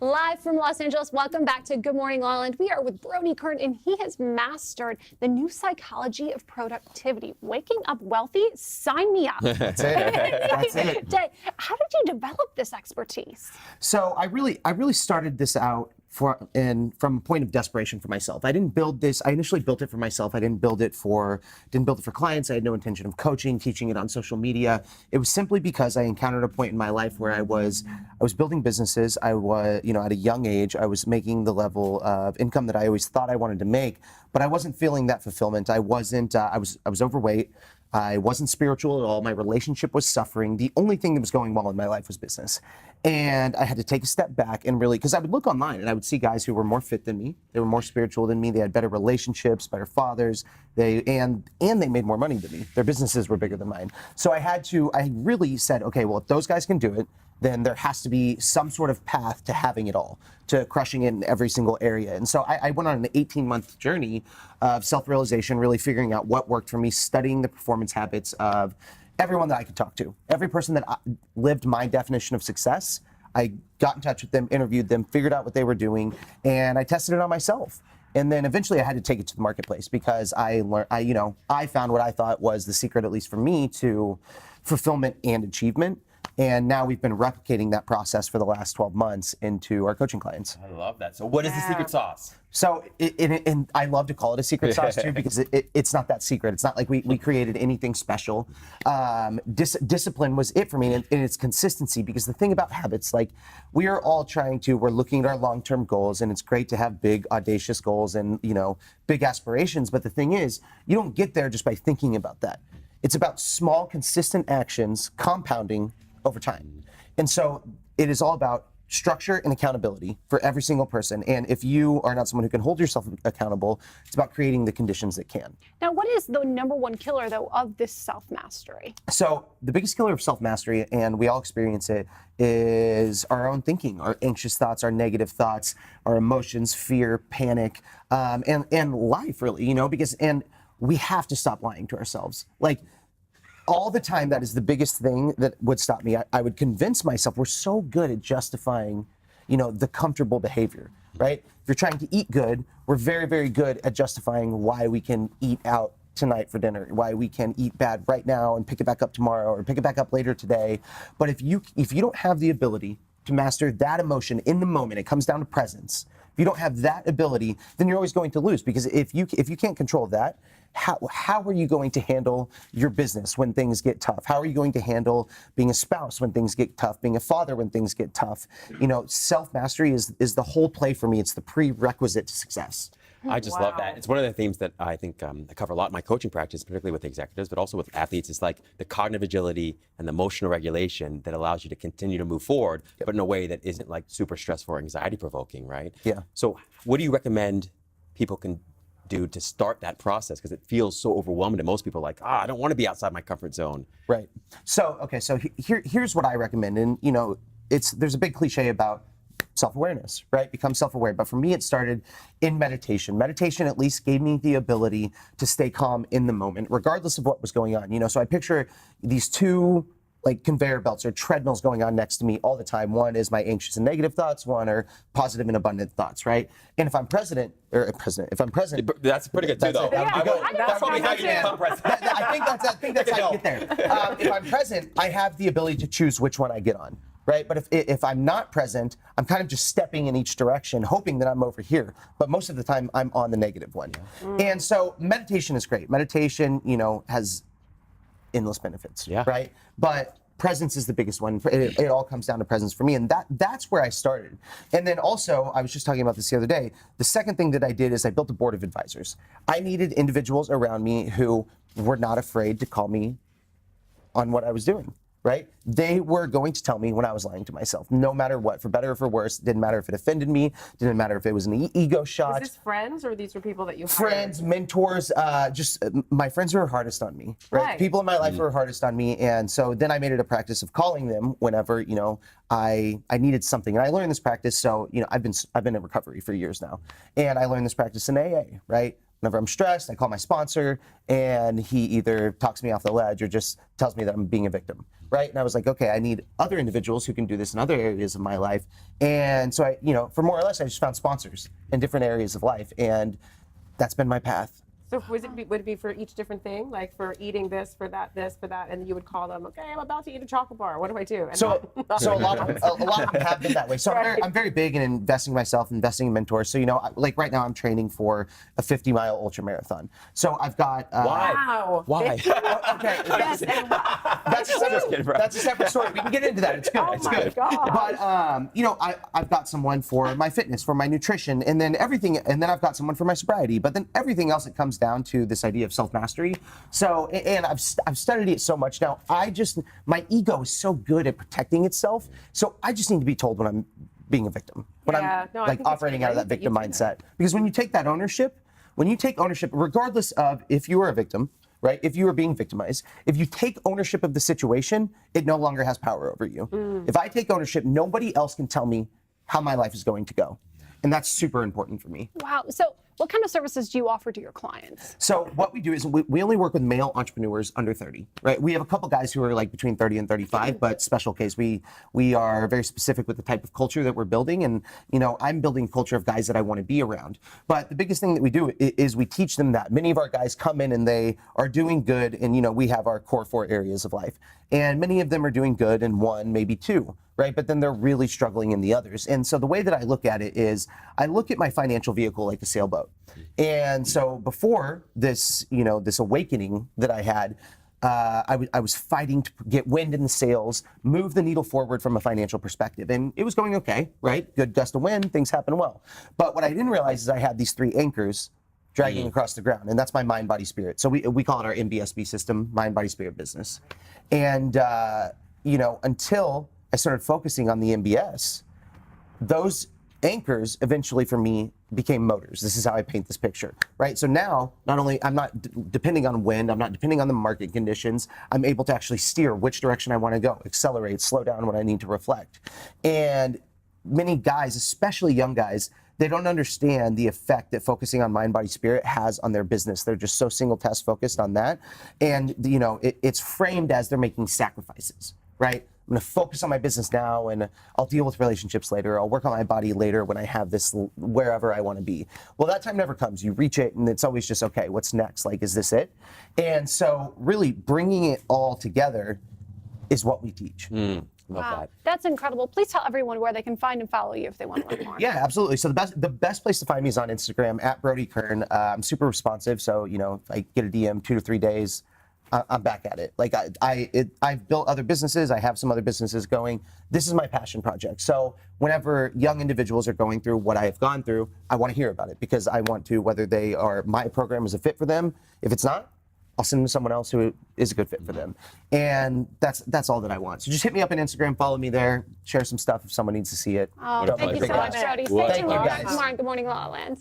Live from Los Angeles, welcome back to Good Morning Ireland. We are with Brodie Kern, and he has mastered the new psychology of productivity. Waking up wealthy? Sign me up. That's it. That's it. How did you develop this expertise? So I really started this out from a point of desperation for myself. I didn't build this. I initially built it for myself. I didn't build it for clients. I had no intention of coaching, teaching it on social media. It was simply because I encountered a point in my life where I was building businesses. I was, at a young age, I was making the level of income that I always thought I wanted to make, but I wasn't feeling that fulfillment. I wasn't. I was overweight. I wasn't spiritual at all. My relationship was suffering. The only thing that was going well in my life was business. And I had to take a step back and really, because I would look online and I would see guys who were more fit than me. They were more spiritual than me. They had better relationships, better fathers. And they made more money than me. Their businesses were bigger than mine. So I really said, okay, well, if those guys can do it, then there has to be some sort of path to having it all, to crushing it in every single area. And so I went on an 18-month journey of self-realization, really figuring out what worked for me, studying the performance habits of everyone that I could talk to. Every person that lived my definition of success, I got in touch with them, interviewed them, figured out what they were doing, and I tested it on myself. And then eventually I had to take it to the marketplace because I found what I thought was the secret, at least for me, to fulfillment and achievement. And now we've been replicating that process for the last 12 months into our coaching clients. I love that. So what is the secret sauce? So, and I love to call it a secret sauce too, because it's not that secret. It's not like we created anything special. Discipline was it for me, and it's consistency, because the thing about habits, like we're looking at our long-term goals, and it's great to have big, audacious goals and, big aspirations. But the thing is, you don't get there just by thinking about that. It's about small, consistent actions compounding over time. And so it is all about structure and accountability for every single person. And if you are not someone who can hold yourself accountable, it's about creating the conditions that can. Now, what is the number one killer, though, of this self-mastery? So the biggest killer of self-mastery, and we all experience it, is our own thinking, our anxious thoughts, our negative thoughts, our emotions, fear, panic, and life, really, and we have to stop lying to ourselves. Like, all the time, that is the biggest thing that would stop me. I would convince myself, we're so good at justifying, the comfortable behavior, right? If you're trying to eat good, we're very, very good at justifying why we can eat out tonight for dinner, why we can eat bad right now and pick it back up tomorrow or pick it back up later today. But if you don't have the ability to master that emotion in the moment, it comes down to presence. If you don't have that ability, then you're always going to lose, because if you can't control that, how are you going to handle your business when things get tough? How are you going to handle being a spouse when things get tough, being a father when things get tough? Self-mastery is the whole play for me. It's the prerequisite to success. I just love that. It's one of the themes that I think I cover a lot in my coaching practice, particularly with executives, but also with athletes. It's like the cognitive agility and the emotional regulation that allows you to continue to move forward, but in a way that isn't like super stressful or anxiety provoking, right? Yeah. So what do you recommend people can do to start that process? Because it feels so overwhelming to most people, like, I don't want to be outside my comfort zone. Right. So, okay, so here's what I recommend. And, there's a big cliche about self-awareness, right? Become self-aware. But for me, it started in meditation. Meditation at least gave me the ability to stay calm in the moment, regardless of what was going on. So I picture these two conveyor belts or treadmills going on next to me all the time. One is my anxious and negative thoughts, one are positive and abundant thoughts, right? And if I'm president, that's pretty good too, though. That's probably how you become president. I think that's how you get there. If I'm present, I have the ability to choose which one I get on, right? But if I'm not present, I'm kind of just stepping in each direction, hoping that I'm over here. But most of the time, I'm on the negative one. And so meditation is great. Meditation, has endless benefits, right? But presence is the biggest one. It all comes down to presence for me, and that's where I started. And then also, I was just talking about this the other day, the second thing that I did is I built a board of advisors. I needed individuals around me who were not afraid to call me on what I was doing, right? They were going to tell me when I was lying to myself, no matter what, for better or for worse. Didn't matter if it offended me, didn't matter if it was an ego shot. Is this friends, or these were people that you hired? Friends, mentors, just my friends who are hardest on me, right? People in my life who are hardest on me. And so then I made it a practice of calling them whenever, I needed something. And I learned this practice. So, I've been in recovery for years now. And I learned this practice in AA, right? Whenever I'm stressed, I call my sponsor, and he either talks me off the ledge or just tells me that I'm being a victim, right? And I was like, okay, I need other individuals who can do this in other areas of my life. And so for more or less, I just found sponsors in different areas of life, and that's been my path. So would it be for each different thing, like for eating this, for that, and you would call them, okay, I'm about to eat a chocolate bar. What do I do? And So a lot of them have been that way. So I'm very big in investing myself, investing in mentors. So like right now I'm training for a 50-mile ultra marathon. So I've got Wow. Why? okay. That's a separate story. We can get into that. It's good. Oh it's my good. God. But I've got someone for my fitness, for my nutrition, and then I've got someone for my sobriety. But then everything else, it comes down to this idea of self-mastery. So, and I've studied it so much now. My ego is so good at protecting itself. So I just need to be told when I'm being a victim, when I'm like operating out of that victim mindset. Because when you take that ownership, regardless of if you are a victim, right? If you are being victimized, if you take ownership of the situation, it no longer has power over you. If I take ownership, nobody else can tell me how my life is going to go. And that's super important for me. Wow. So what kind of services do you offer to your clients? So what we do is we only work with male entrepreneurs under 30, right? We have a couple guys who are like between 30 and 35, but special case, we are very specific with the type of culture that we're building. And, I'm building a culture of guys that I want to be around. But the biggest thing that we do is we teach them that. Many of our guys come in and they are doing good. And, we have our core 4 areas of life. And many of them are doing good in 1, maybe 2. Right? But then they're really struggling in the others. And so the way that I look at it is I look at my financial vehicle like a sailboat. And so before this, this awakening that I had, I was fighting to get wind in the sails, move the needle forward from a financial perspective. And it was going okay, right? Good gust of wind, things happen well. But what I didn't realize is I had these 3 anchors dragging across the ground. And that's my mind, body, spirit. So we call it our MBSB system, mind, body, spirit business. And, until I started focusing on the MBS, those anchors eventually for me became motors. This is how I paint this picture, right? So now, not only I'm not depending on wind, I'm not depending on the market conditions, I'm able to actually steer which direction I want to go, accelerate, slow down when I need to reflect. And many guys, especially young guys, they don't understand the effect that focusing on mind, body, spirit has on their business. They're just so single task focused on that. And, it's framed as they're making sacrifices, right? I'm going to focus on my business now and I'll deal with relationships later. I'll work on my body later when I have this wherever I want to be. Well, that time never comes. You reach it and it's always just, okay, what's next? Like, is this it? And so really bringing it all together is what we teach. Love that. That's incredible. Please tell everyone where they can find and follow you if they want to learn more. Yeah, absolutely. So the best place to find me is on Instagram at Brodie Kern. I'm super responsive. So, if I get a DM 2 to 3 days, I'm back at it. Like I've built other businesses. I have some other businesses going. This is my passion project. So whenever young individuals are going through what I have gone through, I want to hear about it because I want to, whether my program is a fit for them. If it's not, I'll send them to someone else who is a good fit for them. And that's all that I want. So just hit me up on Instagram, follow me there, share some stuff if someone needs to see it. Oh, thank you so much, Brodie. What a Stay tuned pleasure. for Thank you, guys. more on Good Morning La La Land.